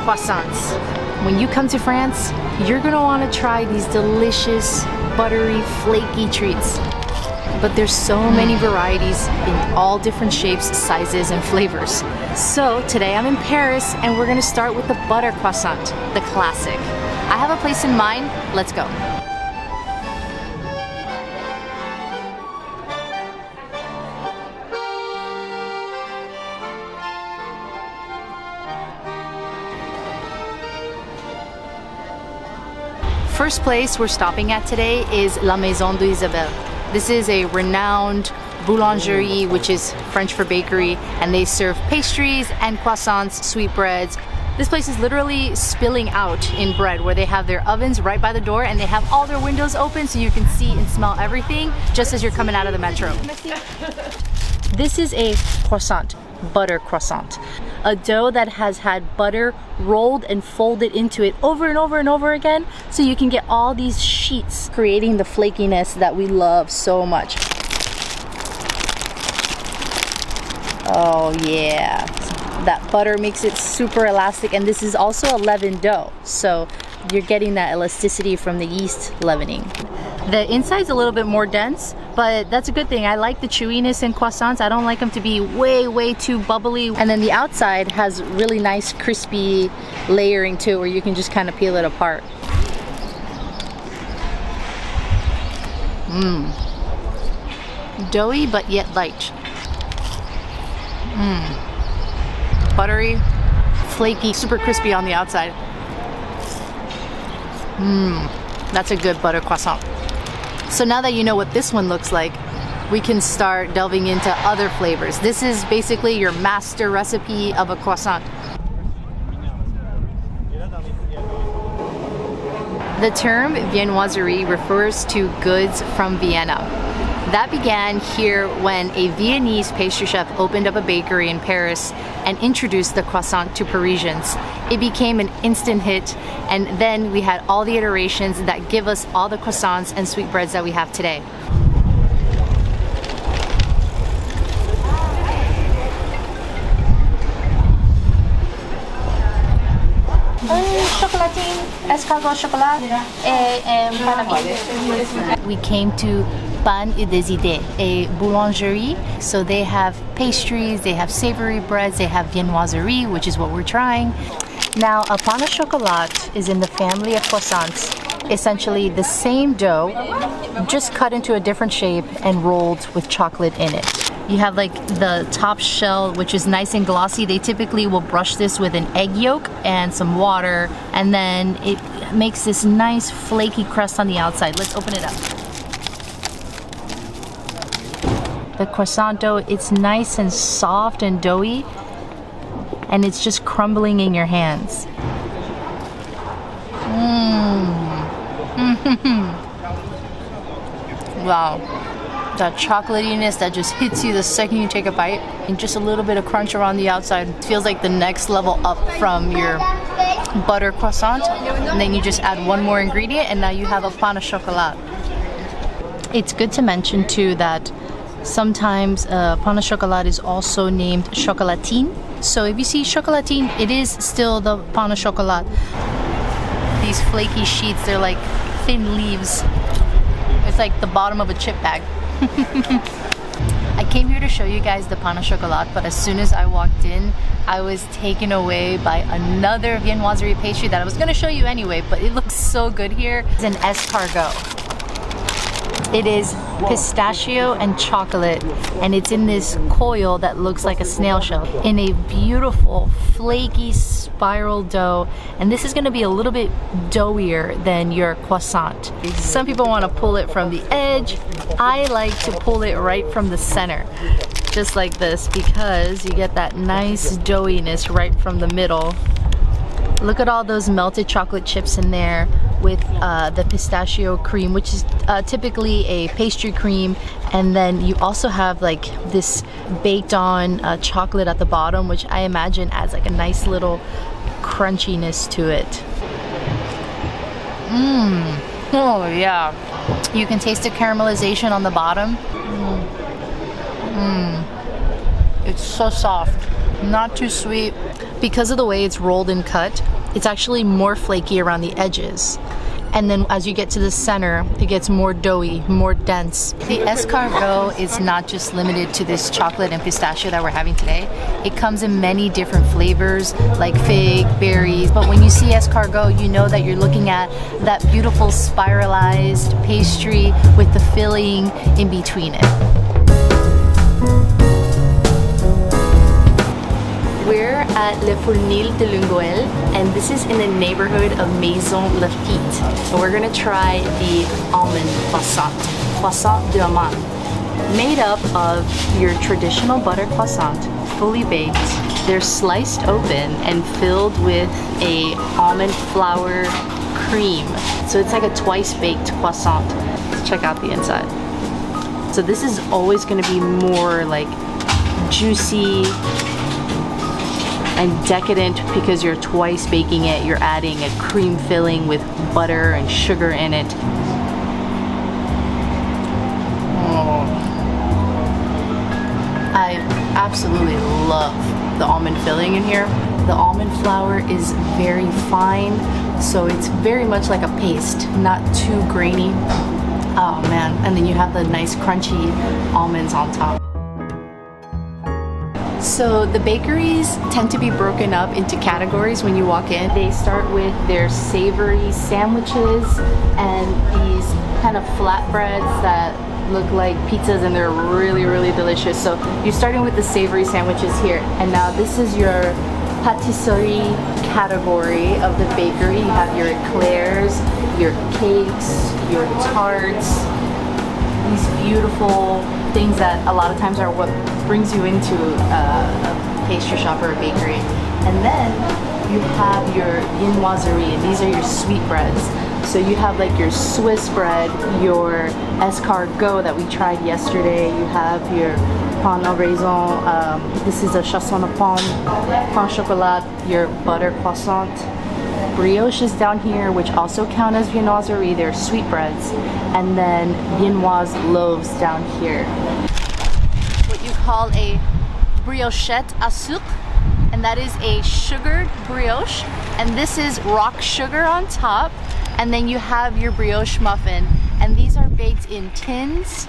croissants. When you come to France, you're gonna wanna try these delicious, buttery, flaky treats. But there's so many varieties in all different shapes, sizes, and flavors. So today I'm in Paris and we're gonna start with the butter croissant, the classic. I have a place in mind, let's go. First place we're stopping at today is La Maison d'Isabelle. This is a renowned boulangerie, which is French for bakery, and they serve pastries and croissants, sweetbreads. This place is literally spilling out in bread, where they have their ovens right by the door and they have all their windows open so you can see and smell everything just as you're coming out of the metro. This is a croissant, butter croissant. A dough that has had butter rolled and folded into it over and over and over again, so you can get all these sheets, creating the flakiness that we love so much. Oh yeah, that butter makes it super elastic, and this is also a leavened dough, so you're getting that elasticity from the yeast leavening. The inside's a little bit more dense, but that's a good thing. I like the chewiness in croissants. I don't like them to be way too bubbly. And then the outside has really nice crispy layering too, where you can just kind of peel it apart. Doughy but yet light. Buttery, flaky, super crispy on the outside. That's a good butter croissant. So now that you know what this one looks like, we can start delving into other flavors. This is basically your master recipe of a croissant. The term Viennoiserie refers to goods from Vienna. That began here when a Viennese pastry chef opened up a bakery in Paris and introduced the croissant to Parisians. It became an instant hit, and then we had all the iterations that give us all the croissants and sweetbreads that we have today. Chocolatine, escargot chocolat, and pain. We came to Pain et des Idées, a boulangerie. So they have pastries, they have savory breads, they have viennoiserie, which is what we're trying. Now, a pain au chocolat is in the family of croissants, essentially the same dough, just cut into a different shape and rolled with chocolate in it. You have like the top shell, which is nice and glossy. They typically will brush this with an egg yolk and some water, and then it makes this nice flaky crust on the outside. Let's open it up. The croissant dough, it's nice and soft and doughy, and it's just crumbling in your hands. Wow. That chocolatiness that just hits you the second you take a bite, and just a little bit of crunch around the outside. It feels like the next level up from your butter croissant, and then you just add one more ingredient and now you have a pain au chocolat. It's good to mention too that sometimes pain au chocolat is also named chocolatine. So if you see chocolatine, it is still the pain au chocolat. These flaky sheets, they're like thin leaves. It's like the bottom of a chip bag. I came here to show you guys the pain au chocolat, but as soon as I walked in, I was taken away by another viennoiserie pastry that I was going to show you anyway, but it looks so good here. It's an escargot. It is pistachio and chocolate, and it's in this coil that looks like a snail shell in a beautiful flaky spiral dough, and this is going to be a little bit doughier than your croissant. Some people want to pull it from the edge. I like to pull it right from the center, just like this, because you get that nice doughiness right from the middle. Look at all those melted chocolate chips in there with the pistachio cream, which is typically a pastry cream, and then you also have like this baked on chocolate at the bottom, which I imagine adds like a nice little crunchiness to it. Oh yeah, you can taste the caramelization on the bottom. It's so soft, not too sweet. Because of the way it's rolled and cut, it's actually more flaky around the edges. And then as you get to the center, it gets more doughy, more dense. The escargot is not just limited to this chocolate and pistachio that we're having today. It comes in many different flavors like fig, berries. But when you see escargot, you know that you're looking at that beautiful spiralized pastry with the filling in between it. We're at Le Fournil de Longueuil, and this is in the neighborhood of Maison Lafitte. And we're gonna try the almond croissant, croissant de amande. Made up of your traditional butter croissant, fully baked. They're sliced open and filled with a almond flour cream. So it's like a twice baked croissant. Let's check out the inside. So this is always gonna be more like juicy and decadent because you're twice baking it. You're adding a cream filling with butter and sugar in it. Oh. I absolutely love the almond filling in here. The almond flour is very fine, so it's very much like a paste, not too grainy. Oh man, and then you have the nice crunchy almonds on top. So the bakeries tend to be broken up into categories when you walk in. They start with their savory sandwiches and these kind of flatbreads that look like pizzas, and they're really, really delicious. So you're starting with the savory sandwiches here. And now this is your patisserie category of the bakery. You have your eclairs, your cakes, your tarts, these beautiful things that a lot of times are what brings you into a pastry shop or a bakery. And then you have your Viennoiserie, and these are your sweetbreads. So you have like your Swiss bread, your Escargot that we tried yesterday. You have your pain au raisin. This is a Chausson de pomme, pain chocolat, your butter croissant. Brioche is down here, which also count as viennoiserie. They're sweetbreads. And then Viennoise loaves down here. What you call a briochette à sucre, and that is a sugared brioche. And this is rock sugar on top. And then you have your brioche muffin. And these are baked in tins,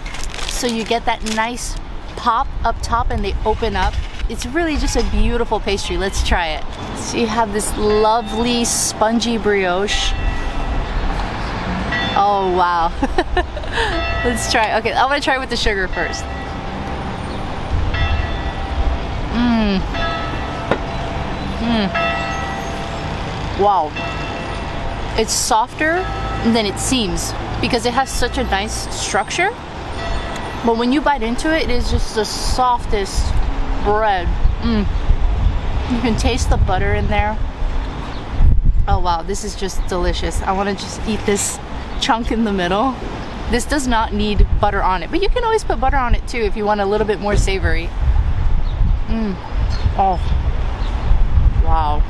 so you get that nice pop up top and they open up. It's really just a beautiful pastry. Let's try it. So you have this lovely spongy brioche. Oh wow. Let's try. Okay, I'm gonna try with the sugar first. Wow. It's softer than it seems because it has such a nice structure. But when you bite into it, it is just the softest bread. You can taste the butter in there. Oh wow, this is just delicious. I want to just eat this chunk in the middle. This does not need butter on it, but you can always put butter on it too if you want a little bit more savory. Oh, wow.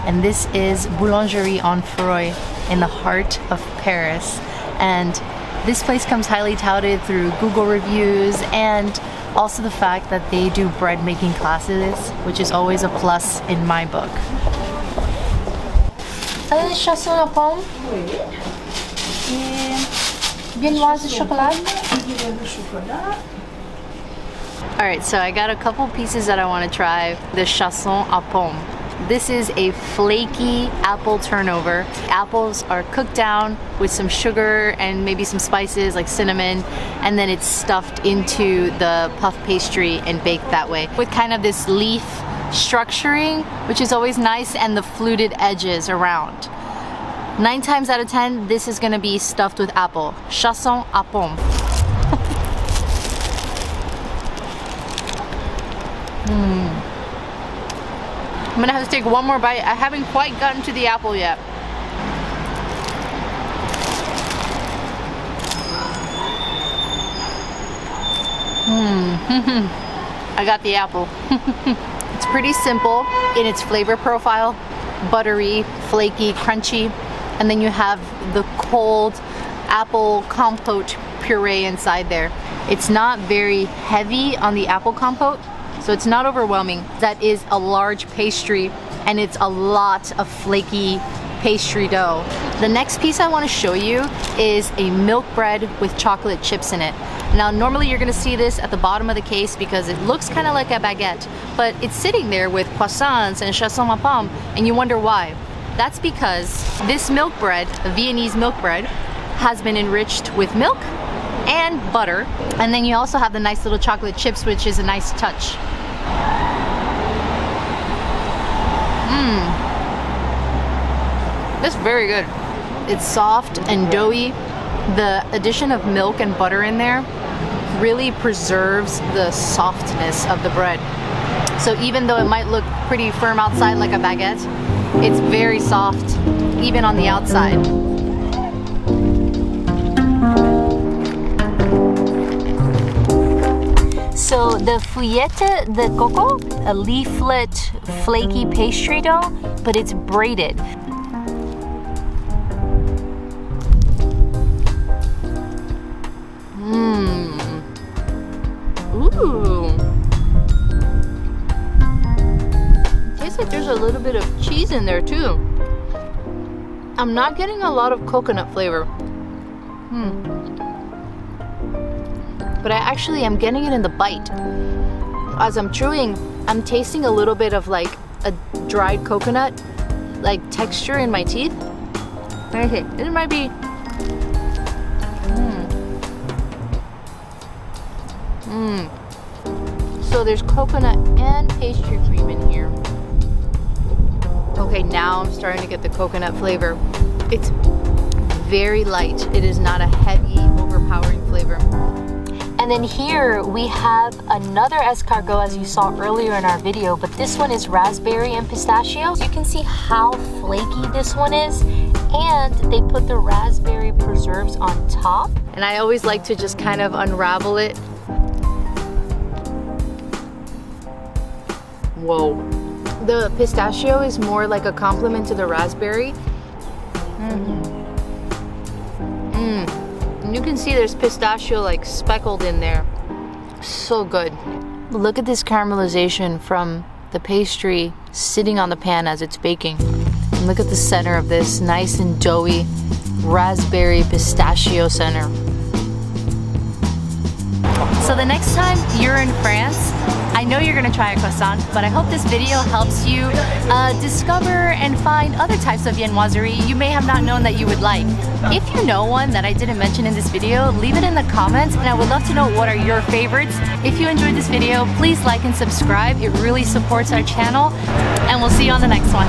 And this is Boulangerie ONFROY in the heart of Paris. And this place comes highly touted through Google reviews and also the fact that they do bread making classes, which is always a plus in my book. Chausson à pomme et Viennoise de chocolat. Alright, so I got a couple pieces that I want to try. The Chausson à pomme. This is a flaky apple turnover. Apples are cooked down with some sugar and maybe some spices like cinnamon, and then it's stuffed into the puff pastry and baked that way with kind of this leaf structuring, which is always nice, and the fluted edges around. 9 times out of 10, this is gonna be stuffed with apple. Chausson à pomme. I'm gonna have to take one more bite. I haven't quite gotten to the apple yet. I got the apple. It's pretty simple in its flavor profile. Buttery, flaky, crunchy. And then you have the cold apple compote puree inside there. It's not very heavy on the apple compote, So it's not overwhelming. That is a large pastry and it's a lot of flaky pastry dough. The next piece I want to show you is a milk bread with chocolate chips in it. Now normally you're going to see this at the bottom of the case because it looks kind of like a baguette, but it's sitting there with croissants and Chausson à pomme, and you wonder why. That's because this milk bread, a Viennese milk bread, has been enriched with milk and butter, and then you also have the nice little chocolate chips, which is a nice touch. It's very good. It's soft and doughy. The addition of milk and butter in there really preserves the softness of the bread. So even though it might look pretty firm outside like a baguette, it's very soft even on the outside. So the Feuilleté Coco, a leaflet flaky pastry dough, but it's braided. Ooh. Tastes like there's a little bit of cheese in there too. I'm not getting a lot of coconut flavor. But I actually am getting it in the bite. As I'm chewing, I'm tasting a little bit of like a dried coconut like texture in my teeth. Okay, this might be So there's coconut and pastry cream in here. Okay, now I'm starting to get the coconut flavor. It's very light. It is not a heavy, overpowering flavor. And then here we have another escargot, as you saw earlier in our video, but this one is raspberry and pistachio. You can see how flaky this one is, and they put the raspberry preserves on top. And I always like to just kind of unravel it. Whoa. The pistachio is more like a compliment to the raspberry. And you can see there's pistachio like speckled in there. So good. Look at this caramelization from the pastry sitting on the pan as it's baking. And look at the center of this nice and doughy raspberry pistachio center. So the next time you're in France, I know you're gonna try a croissant, but I hope this video helps you discover and find other types of viennoiserie you may have not known that you would like. If you know one that I didn't mention in this video, leave it in the comments and I would love to know what are your favorites. If you enjoyed this video, please like and subscribe. It really supports our channel, and we'll see you on the next one.